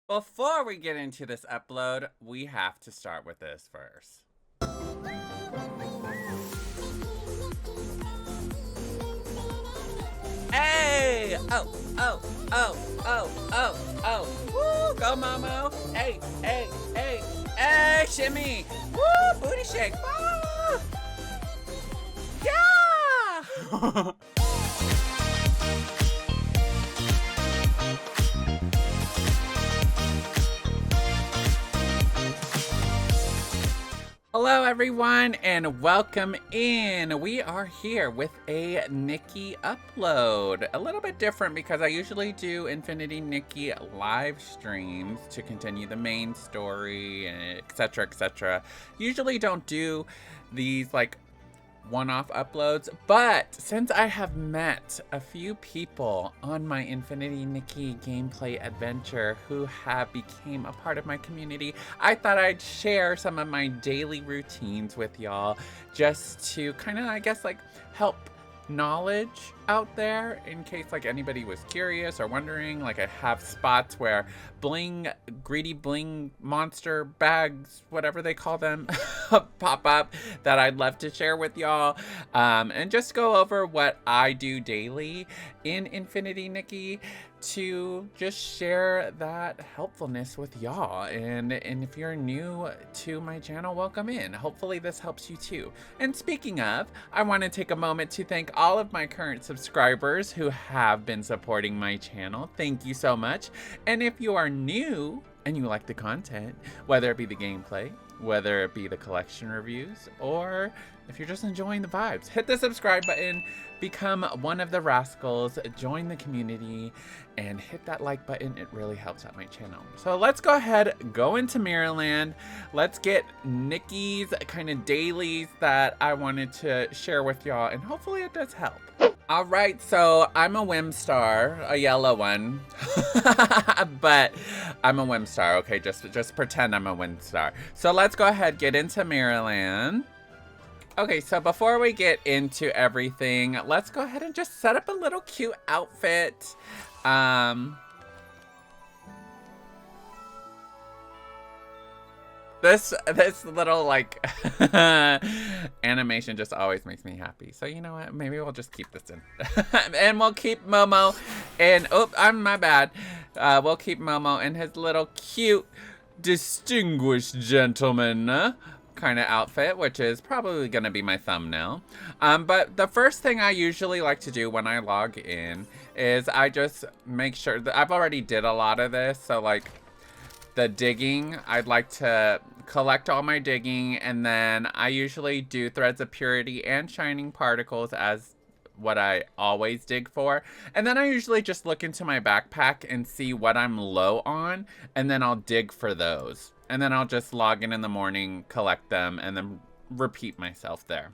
Before we get into this upload, we have to start with this first. Hey! Oh. Woo! Go, Momo! Hey! Shimmy! Woo! Booty shake! Ah! Yeah! Hello everyone and welcome in. We are here with a Nikki upload. A little bit different because I usually do Infinity Nikki live streams to continue the main story, etc, etc. Usually don't do these like one-off uploads, but since I have met a few people on my Infinity Nikki gameplay adventure who have became a part of my community, I thought I'd share some of my daily routines with y'all just to kind of, I guess, like help knowledge out there in case like anybody was curious or wondering. Like I have spots where greedy bling monster bags, whatever they call them, pop up that I'd love to share with y'all, and just go over what I do daily in Infinity Nikki to just share that helpfulness with y'all. And if you're new to my channel, welcome in. Hopefully this helps you too. And speaking of, I want to take a moment to thank all of my current subscribers who have been supporting my channel. Thank you so much. And if you are new and you like the content, whether it be the gameplay, whether it be the collection reviews, or if you're just enjoying the vibes, hit the subscribe button, become one of the rascals, join the community, and hit that like button. It really helps out my channel. So let's go ahead, go into Mirrorland. Let's get Nikki's kind of dailies that I wanted to share with y'all, and hopefully it does help. All right, so I'm a whim star, a yellow one, but I'm a whim star. Okay, just pretend I'm a whim star. So let's go ahead, get into Mirrorland. Okay, so before we get into everything, let's go ahead and just set up a little cute outfit. This little like animation just always makes me happy. So you know what? Maybe we'll just keep this in, and we'll keep Momo. And my bad. We'll keep Momo in his little cute, distinguished gentleman kind of outfit, which is probably gonna be my thumbnail. But the first thing I usually like to do when I log in is I just make sure that I've already did a lot of this. So like the digging, I'd like to collect all my digging, and then I usually do threads of purity and shining particles as what I always dig for. And then I usually just look into my backpack and see what I'm low on, and then I'll dig for those. And then I'll just log in the morning, collect them, and then repeat myself there.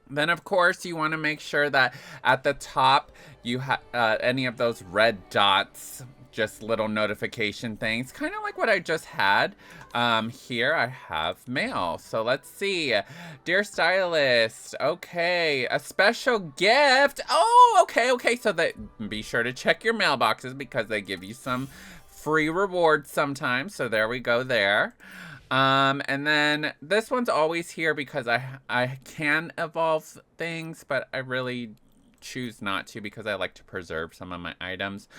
Then, of course, you want to make sure that at the top you have any of those red dots, just little notification things, kind of like what I just had. Here I have mail. So let's see. Dear stylist, okay, a special gift. Oh, okay. So be sure to check your mailboxes because they give you some free rewards sometimes. So there we go there. And then this one's always here because I can evolve things, but I really choose not to because I like to preserve some of my items.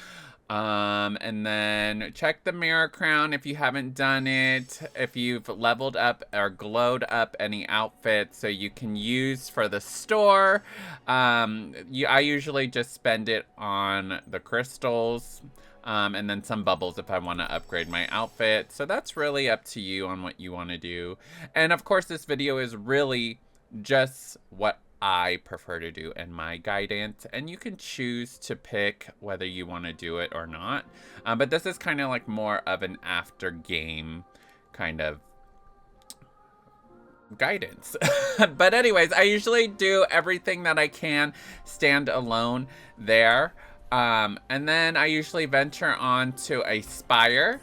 And then check the mirror crown if you haven't done it, if you've leveled up or glowed up any outfit so you can use for the store. I usually just spend it on the crystals, and then some bubbles if I want to upgrade my outfit. So that's really up to you on what you want to do. And of course this video is really just what I prefer to do in my guidance, and you can choose to pick whether you want to do it or not. But this is kind of like more of an after game kind of guidance. But anyways, I usually do everything that I can stand alone there. And then I usually venture on to a spire.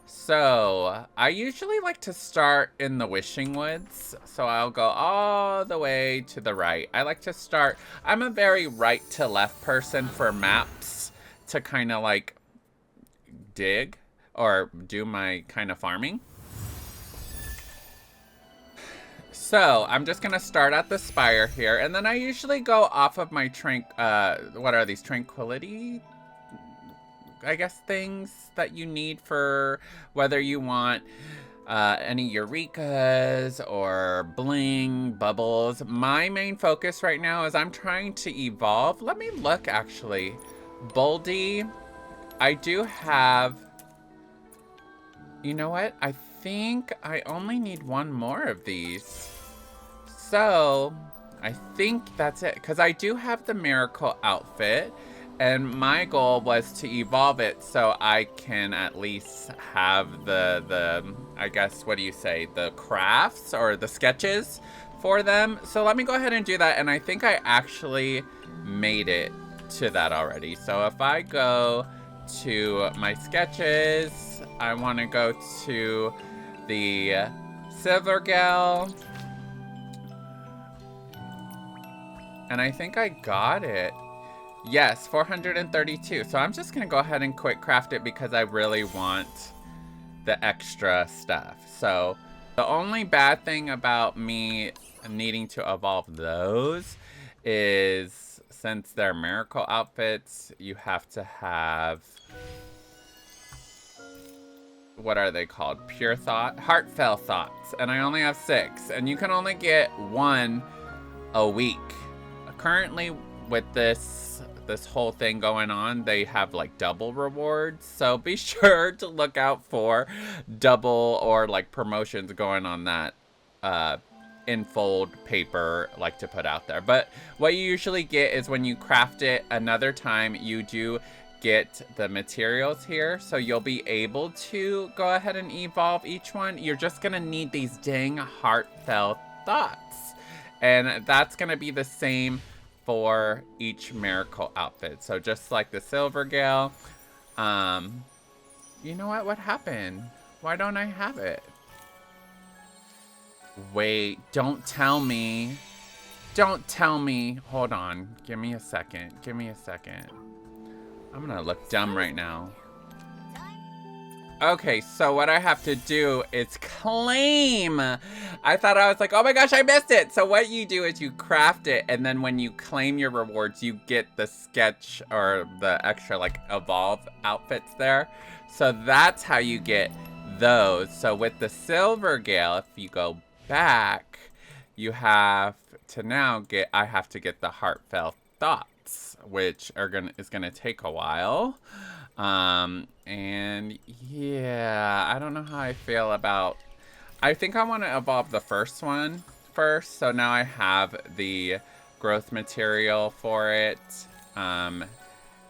So I usually like to start in the wishing woods. So I'll go all the way to the right. I like to start, I'm a very right to left person for maps to kind of like dig. or do my kind of farming. So I'm just gonna start at the spire here, and then I usually go off of my what are these, tranquility, I guess, things that you need for whether you want any Eurekas or bling, bubbles. My main focus right now is I'm trying to evolve. Let me look, actually. Boldy, I do have, you know what? I think I only need one more of these. So I think that's it, because I do have the miracle outfit, and my goal was to evolve it so I can at least have the I guess, what do you say, the crafts or the sketches for them. So let me go ahead and do that, and I think I actually made it to that already. So if I go to my sketches, I want to go to the Silver Gal, and I think I got it. Yes, 432. So I'm just gonna go ahead and quick craft it because I really want the extra stuff. So the only bad thing about me needing to evolve those is, since they're miracle outfits, you have to have, what are they called? Pure thought? Heartfelt thoughts. And I only have 6, and you can only get 1 a week. Currently, with this whole thing going on, they have like double rewards, so be sure to look out for double or like promotions going on that infold paper like to put out there. But what you usually get is, when you craft it another time, you do get the materials here, so you'll be able to go ahead and evolve each one. You're just gonna need these dang heartfelt thoughts, and that's gonna be the same for each miracle outfit. So just like the Silver Gale, you know what happened? Why don't I have it? Wait, don't tell me. Don't tell me. Hold on, give me a second. Give me a second. I'm gonna look dumb right now. Okay, so what I have to do is claim. I thought, I was like, oh my gosh, I missed it. So what you do is you craft it, and then when you claim your rewards, you get the sketch or the extra like evolve outfits there. So that's how you get those. So with the Silver Gale, if you go back, you have to now get, I have to get the heartfelt thoughts, which is gonna take a while. And yeah, I don't know how I feel about, I think I want to evolve the first one first. So now I have the growth material for it. And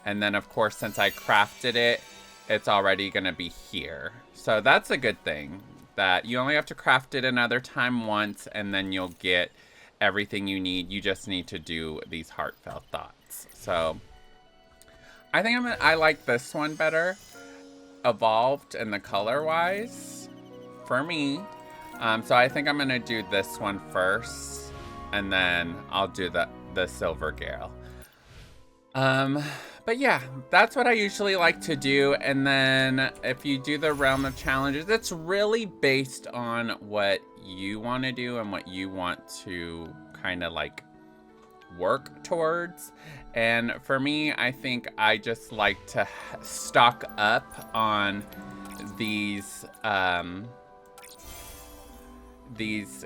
then of course, since I crafted it, it's already going to be here. So that's a good thing, that you only have to craft it another time once, and then you'll get everything you need. You just need to do these heartfelt thoughts. So I think I like this one better, evolved in the color wise, for me. So I think I'm gonna do this one first, and then I'll do the Silver Gale. But yeah, that's what I usually like to do. And then if you do the Realm of Challenges, it's really based on what you want to do and what you want to kind of like work towards. And for me, I think I just like to stock up on these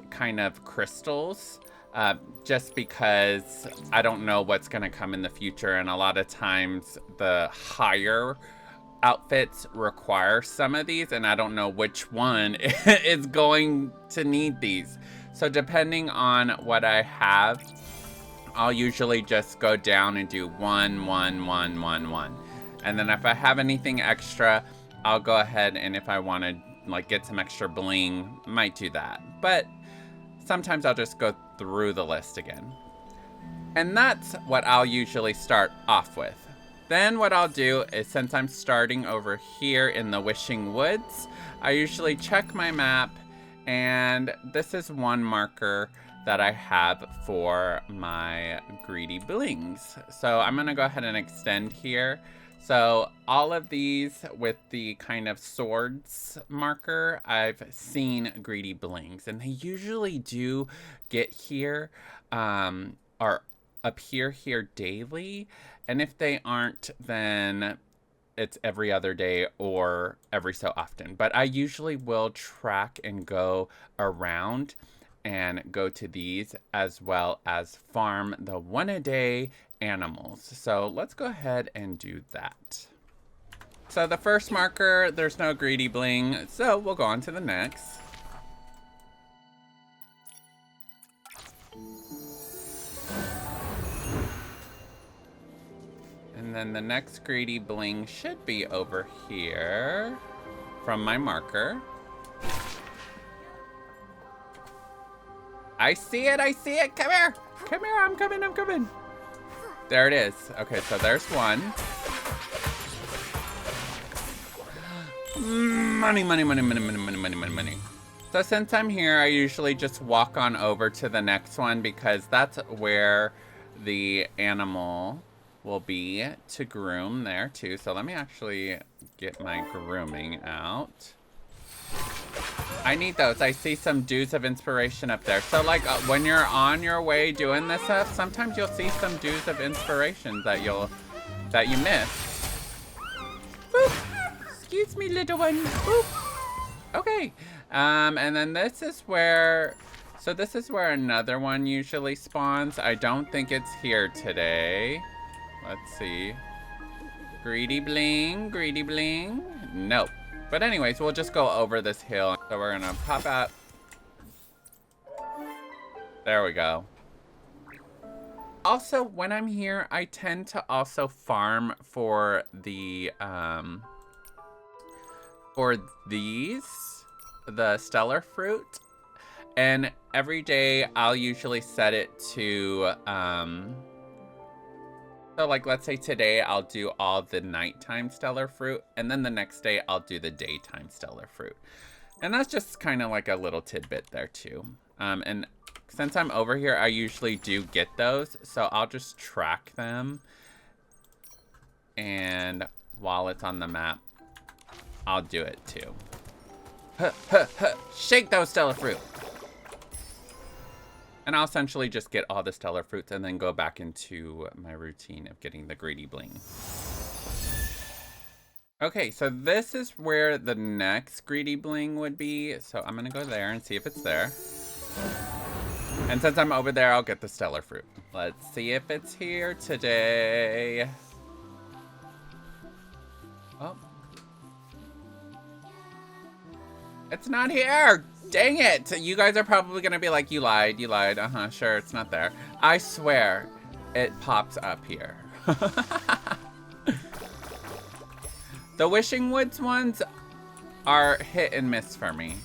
kind of crystals, just because I don't know what's going to come in the future, and a lot of times the higher outfits require some of these, and I don't know which one is going to need these. So depending on what I have, I'll usually just go down and do 1, 1, 1, 1, 1. And then if I have anything extra, I'll go ahead, and if I want to like get some extra bling, might do that. But sometimes I'll just go through the list again. And that's what I'll usually start off with. Then what I'll do is, since I'm starting over here in the Wishing Woods, I usually check my map, and this is one marker that I have for my greedy blings. So I'm gonna go ahead and extend here. So all of these with the kind of swords marker, I've seen greedy blings, and they usually do get here, or appear here daily. And if they aren't, then it's every other day or every so often. But I usually will track and go around and go to these, as well as farm the 1-a-day animals. So let's go ahead and do that. So the first marker, there's no greedy bling, so we'll go on to the next. And then the next greedy bling should be over here from my marker. I see it, I see it. Come here. Come here, I'm coming. There it is. Okay, so there's one. Money. So since I'm here, I usually just walk on over to the next one because that's where the animal will be to groom there too. So let me actually get my grooming out. I need those. I see some dews of inspiration up there. So like when you're on your way doing this stuff, sometimes you'll see some dews of inspiration that you miss. Boop. Excuse me, little one. Boop. Okay. And then this is where, so this is where another one usually spawns. I don't think it's here today. Let's see. Greedy bling. Nope. But anyways, we'll just go over this hill. So we're gonna pop out. There we go. Also, when I'm here, I tend to also farm for the the stellar fruit. And every day I'll usually set it to so like, let's say today I'll do all the nighttime stellar fruit, and then the next day I'll do the daytime stellar fruit. And that's just kind of like a little tidbit there too. And since I'm over here, I usually do get those, so I'll just track them. And while it's on the map, I'll do it too. Shake those stellar fruit. And I'll essentially just get all the stellar fruits and then go back into my routine of getting the greedy bling. Okay, so this is where the next greedy bling would be. So I'm gonna go there and see if it's there. And since I'm over there, I'll get the stellar fruit. Let's see if it's here today. Oh. It's not here! Dang it! You guys are probably gonna be like, you lied. Uh-huh, sure, it's not there. I swear, it pops up here. The Wishing Woods ones are hit and miss for me,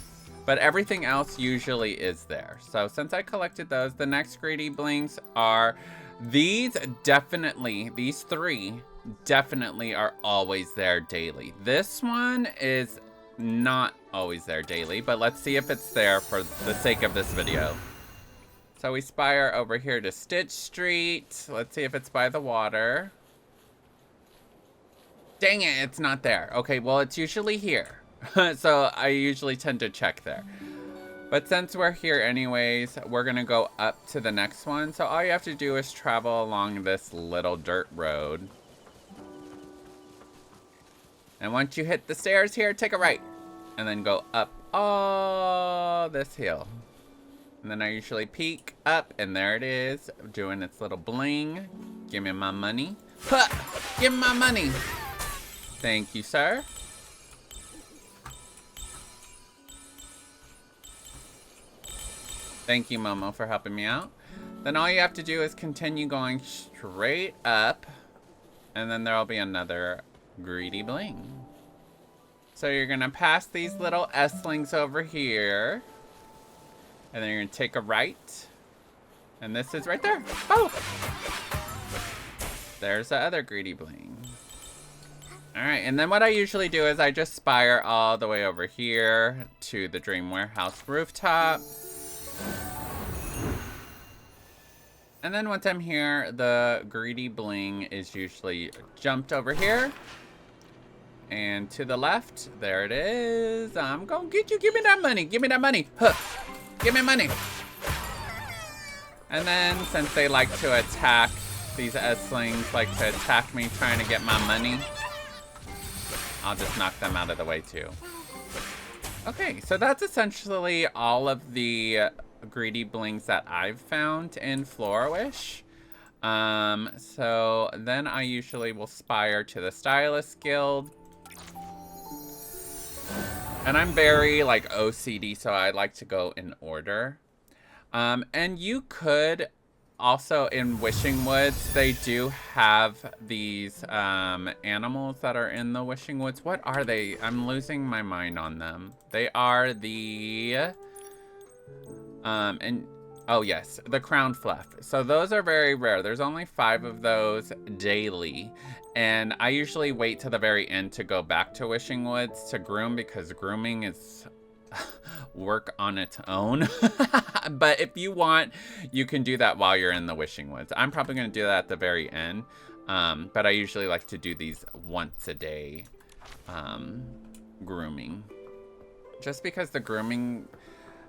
but everything else usually is there. So since I collected those, the next greedy blings are these three definitely are always there daily. This one is not always there daily, but let's see if it's there for the sake of this video. So we spire over here to Stitch Street. Let's see if it's by the water. Dang it, it's not there. Okay, well, it's usually here. So I usually tend to check there. But since we're here anyways, we're gonna go up to the next one. So all you have to do is travel along this little dirt road. And once you hit the stairs here, take a right. And then go up all this hill. And then I usually peek up, and there it is, doing its little bling. Give me my money. Huh! Give me my money! Thank you, sir. Thank you, Momo, for helping me out. Then all you have to do is continue going straight up, and then there'll be another greedy bling. So you're gonna pass these little S-lings over here, and then you're gonna take a right, and this is right there. Oh! There's the other greedy bling. All right, and then what I usually do is I just spire all the way over here to the Dream Warehouse rooftop. And then once I'm here, the greedy bling is usually jumped over here. And to the left, there it is. I'm gonna get you. Give me that money. Give me that money. Huh. Give me money. And then since they like to attack, these S-slings like to attack me trying to get my money, I'll just knock them out of the way too. Okay, so that's essentially all of the greedy blings that I've found in Flora-Wish. So then I usually will spire to the Stylist Guild. And I'm very like OCD, so I like to go in order. And you could also in Wishing Woods, they do have these animals that are in the Wishing Woods. What are they? I'm losing my mind on them. They are the oh yes, the crowned fluff. So those are very rare. There's only 5 of those daily. And I usually wait to the very end to go back to Wishing Woods to groom, because grooming is work on its own. But if you want, you can do that while you're in the Wishing Woods. I'm probably going to do that at the very end. But I usually like to do these once a day grooming. Just because the grooming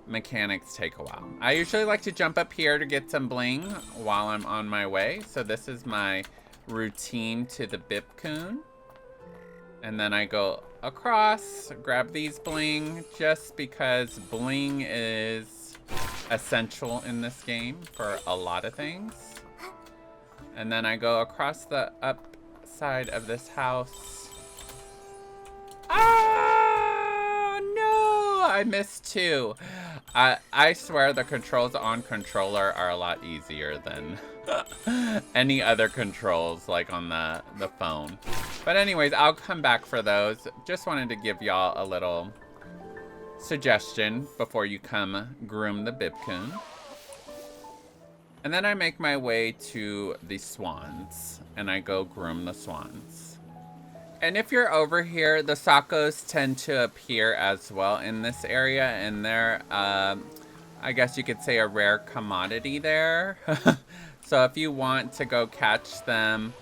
mechanics take a while. I usually like to jump up here to get some bling while I'm on my way. So this is my routine to the Bipcoon. And then I go across, grab these bling, just because bling is essential in this game for a lot of things. And then I go across the upside of this house. Ah, no, I missed 2. I swear the controls on controller are a lot easier than any other controls like on the phone. But anyways, I'll come back for those. Just wanted to give y'all a little suggestion before you come groom the Bipcoon. And then I make my way to the swans, and I go groom the swans. And if you're over here, the Sakos tend to appear as well in this area, and they're, I guess you could say, a rare commodity there. So if you want to go catch them,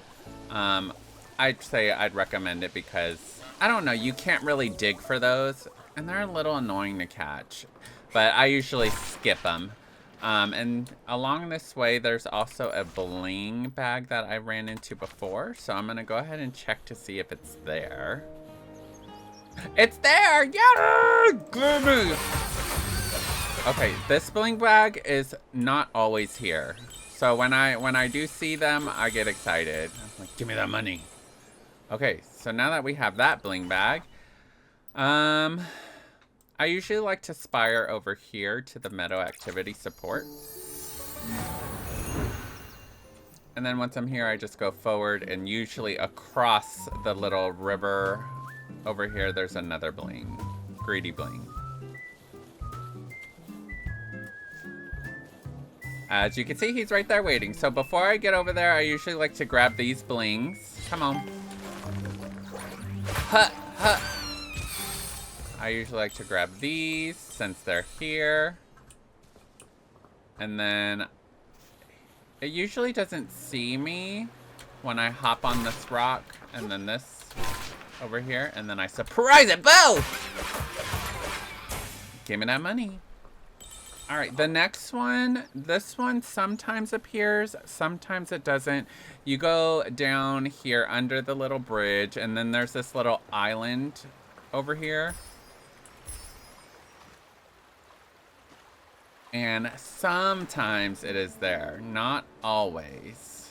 I'd say I'd recommend it, because, I don't know, you can't really dig for those, and they're a little annoying to catch. But I usually skip them. And along this way, there's also a bling bag that I ran into before. So I'm going to go ahead and check to see if it's there. It's there! Yeah! Gimme! Okay, this bling bag is not always here. So when I do see them, I get excited. I'm like, give me that money. Okay, so now that we have that bling bag, I usually like to spire over here to the meadow activity support. And then once I'm here, I just go forward, and usually across the little river over here, there's another bling. Greedy bling. As you can see, he's right there waiting. So before I get over there, I usually like to grab these blings. Come on. Huh, huh. I usually like to grab these since they're here. And then it usually doesn't see me when I hop on this rock and then this over here, and then I surprise it. Boo! Give me that money. All right, the next one, this one sometimes appears, sometimes it doesn't. You go down here under the little bridge, and then there's this little island over here. And sometimes it is there, not always.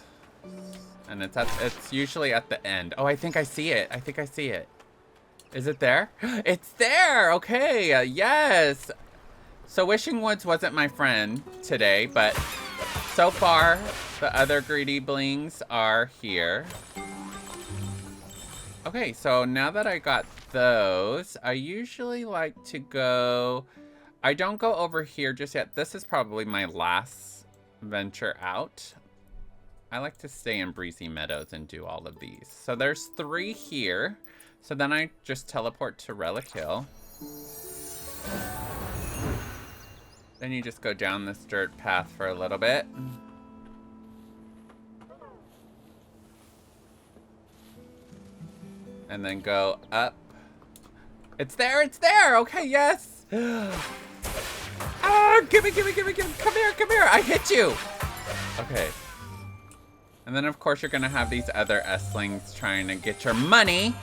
And it's usually at the end. Oh, I think I see it. I think I see it. Is it there? It's there! Okay, yes! So Wishing Woods wasn't my friend today, but so far the other greedy blings are here. Okay, so now that I got those, I usually like to go... I don't go over here just yet. This is probably my last venture out. I like to stay in Breezy Meadows and do all of these. So there's 3 here. So then I just teleport to Relic Hill. Then you just go down this dirt path for a little bit. And then go up. It's there, it's there! Okay, yes! Ah, gimme! Come here! I hit you! Okay. And then, of course, you're gonna have these other S-lings trying to get your money.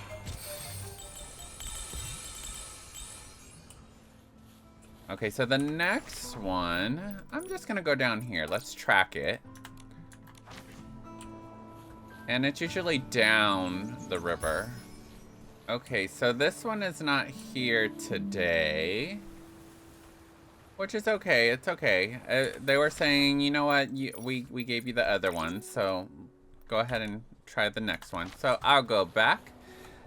Okay, so the next one, I'm just gonna go down here. Let's track it. And it's usually down the river. Okay, so this one is not here today. Which is okay, it's okay. They were saying, you know what, we gave you the other one, so go ahead and try the next one. So I'll go back.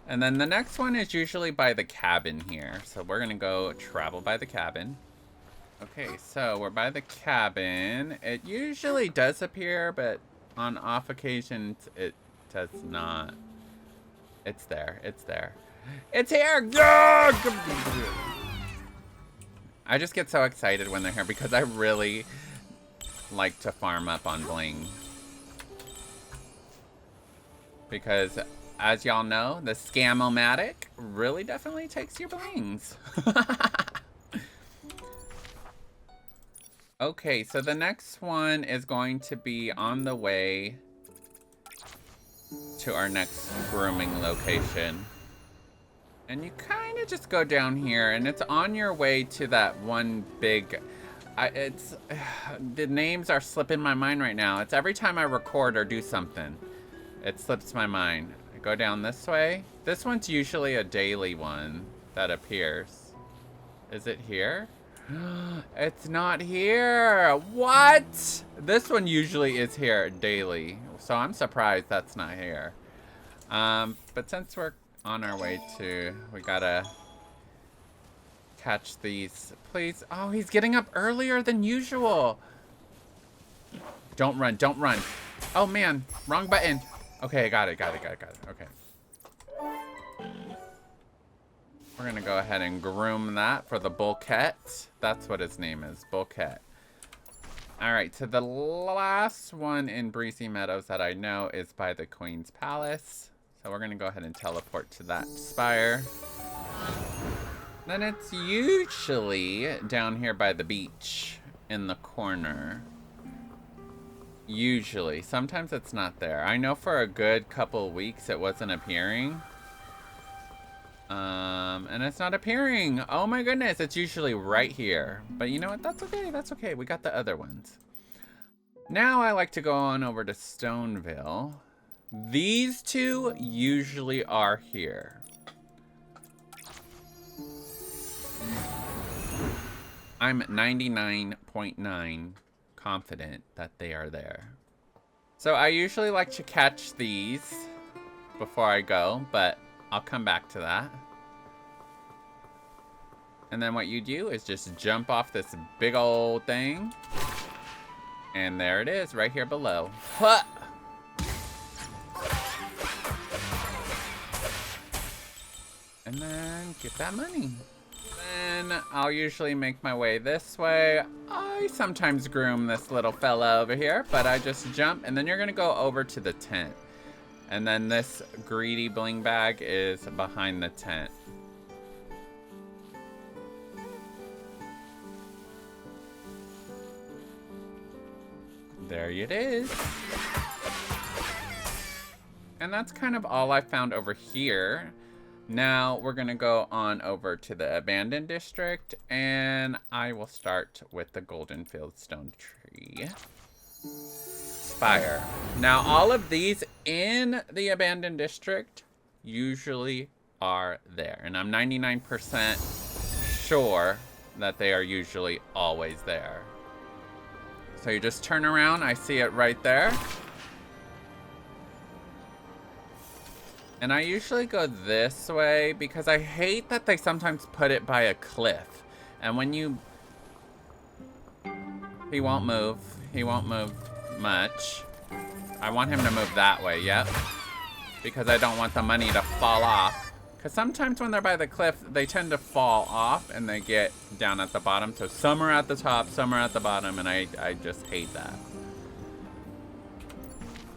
And then the next one is usually by the cabin here. So we're gonna go travel by the cabin. Okay, so we're by the cabin. It usually does appear, but on off occasions it does not. It's there, it's there. It's here! I just get so excited when they're here because I really like to farm up on bling. Because, as y'all know, the Scam-O-Matic really definitely takes your blings. Okay, so the next one is going to be on the way to our next grooming location. And you kind of just go down here, and it's on your way to that one big... the names are slipping my mind right now. It's every time I record or do something, it slips my mind. I go down this way. This one's usually a daily one that appears. Is it here? It's not here. What? This one usually is here daily, so I'm surprised that's not here. But since we're on our way to, we gotta catch these. Please. Oh, he's getting up earlier than usual. Don't run, don't run. Oh man, wrong button. Okay, I got it. Okay. We're gonna go ahead and groom that for the Bulket. That's what his name is, Bulket. Alright, so the last one in Breezy Meadows that I know is by the Queen's Palace. So we're gonna go ahead and teleport to that spire. Then it's usually down here by the beach in the corner. Usually. Sometimes it's not there. I know for a good couple weeks it wasn't appearing. And it's not appearing. Oh my goodness, it's usually right here. But you know what? That's okay. That's okay. We got the other ones. Now I like to go on over to Stoneville. These two usually are here. I'm 99.9 confident that they are there. So I usually like to catch these before I go, but I'll come back to that. And then what you do is just jump off this big old thing. And there it is, right here below. Huh! And then get that money. Then I'll usually make my way this way. I sometimes groom this little fella over here, but I just jump, and then you're gonna go over to the tent. And then this greedy bling bag is behind the tent. There it is. And that's kind of all I found over here. Now we're gonna go on over to the abandoned district, and I will start with the golden fieldstone tree spire. Now all of these in the abandoned district usually are there, and I'm 99% sure that they are usually always there. So you just turn around, I see it right there. And I usually go this way because I hate that they sometimes put it by a cliff. And when you... He won't move. He won't move much. I want him to move that way, yep. Because I don't want the money to fall off. Because sometimes when they're by the cliff, they tend to fall off and they get down at the bottom. So some are at the top, some are at the bottom, and I just hate that.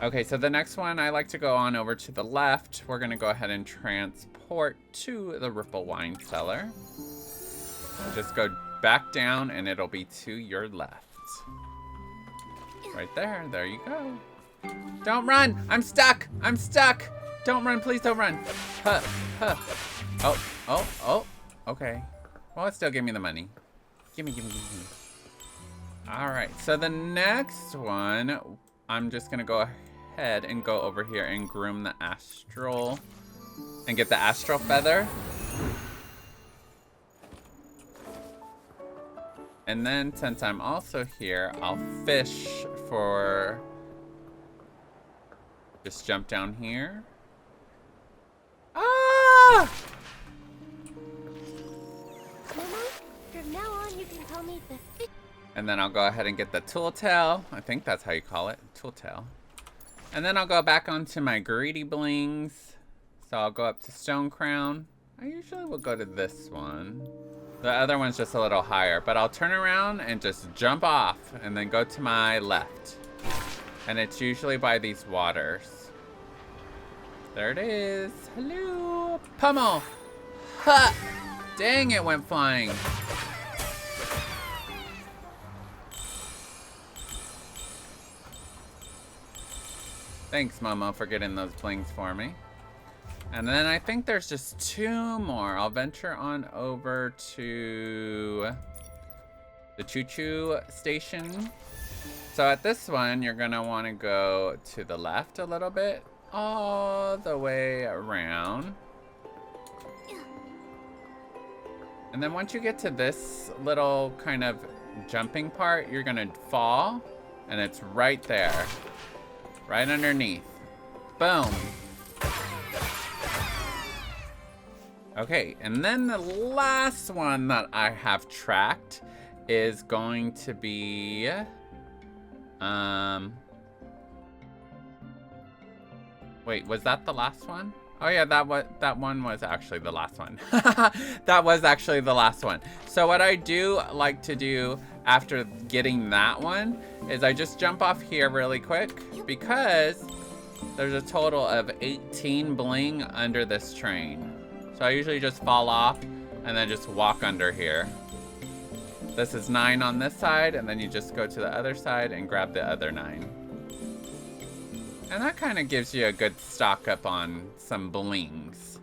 Okay, so the next one, I like to go on over to the left. We're gonna go ahead and transport to the Ripple Wine Cellar. Just go back down and it'll be to your left. Right there, there you go. Don't run, I'm stuck, I'm stuck. Don't run, please don't run. Huh, huh. Oh, okay. Well, it still gave me the money. Gimme. All right, so the next one, I'm just gonna go ahead and go over here and groom the astral and get the astral feather. And then since I'm also here, I'll fish for, just jump down here. Ah! From now on, you can call me the fish. And then I'll go ahead and get the tool tail. I think that's how you call it, tool tail. And then I'll go back onto my greedy blings. So I'll go up to Stone Crown. I usually will go to this one. The other one's just a little higher, but I'll turn around and just jump off and then go to my left. And it's usually by these waters. There it is. Hello, pummel. Ha! Dang, it went flying. Thanks, Momo, for getting those blings for me. And then I think there's just 2 more. I'll venture on over to the choo-choo station. So at this one, you're gonna wanna go to the left a little bit, all the way around. And then once you get to this little kind of jumping part, you're gonna fall, and it's right there. Right underneath. Boom. Okay, and then the last one that I have tracked is going to be, wait, was that the last one? Oh yeah, that one was actually the last one. That was actually the last one. So what I do like to do after getting that one is I just jump off here really quick because there's a total of 18 bling under this train. So I usually just fall off and then just walk under here. This is 9 on this side, and then you just go to the other side and grab the other 9. And that kind of gives you a good stock up on some blings.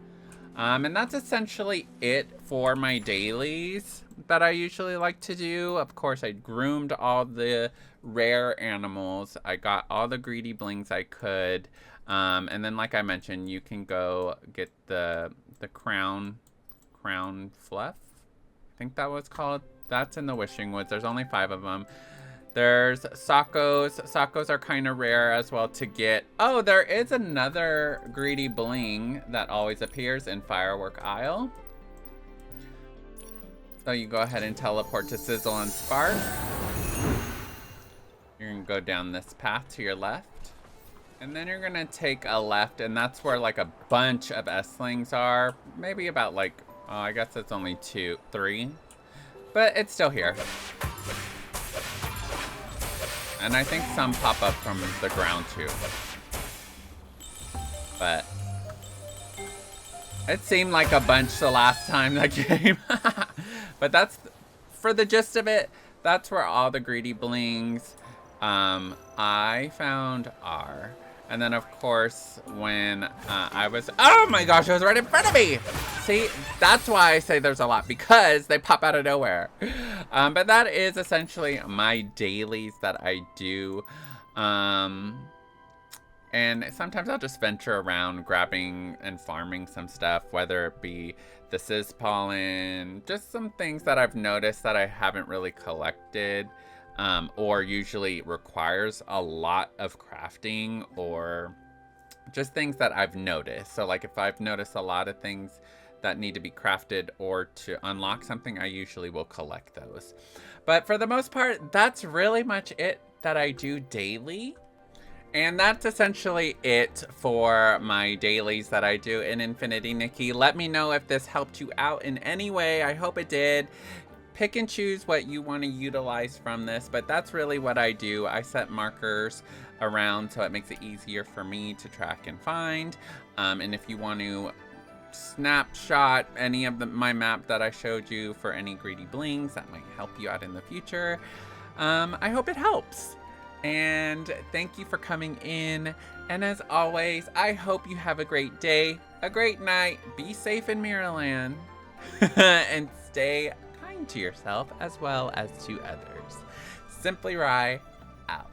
And that's essentially it for my dailies that I usually like to do. Of course, I groomed all the rare animals. I got all the greedy blings I could. And then, like I mentioned, you can go get the crown fluff. I think that was called. That's in the Wishing Woods. There's only 5 of them. There's Sakos. Sakos are kind of rare as well to get. Oh, there is another greedy bling that always appears in Firework Isle. So you go ahead and teleport to Sizzle and Spark. You're gonna go down this path to your left. And then you're gonna take a left, and that's where like a bunch of S-Lings are. Maybe about like, oh, I guess it's only 2, 3. But it's still here. And I think some pop up from the ground too. But it seemed like a bunch the last time that came. But that's, for the gist of it, that's where all the greedy blings I found are. And then, of course, when I was... Oh my gosh, it was right in front of me! See, that's why I say there's a lot, because they pop out of nowhere. But that is essentially my dailies that I do. And sometimes I'll just venture around grabbing and farming some stuff, whether it be the Sizz pollen, just some things that I've noticed that I haven't really collected. Or usually requires a lot of crafting, or just things that I've noticed. So like if I've noticed a lot of things that need to be crafted or to unlock something, I usually will collect those. But for the most part, that's really much it that I do daily. And that's essentially it for my dailies that I do in Infinity Nikki. Let me know if this helped you out in any way. I hope it did. pick and choose what you want to utilize from this, but that's really what I do. I set markers around so it makes it easier for me to track and find. And if you want to snapshot any of my map that I showed you for any greedy blings, that might help you out in the future. I hope it helps. And thank you for coming in. And as always, I hope you have a great day, a great night. Be safe in Mirrorland. And stay kind to yourself as well as to others. Simply Rye, out.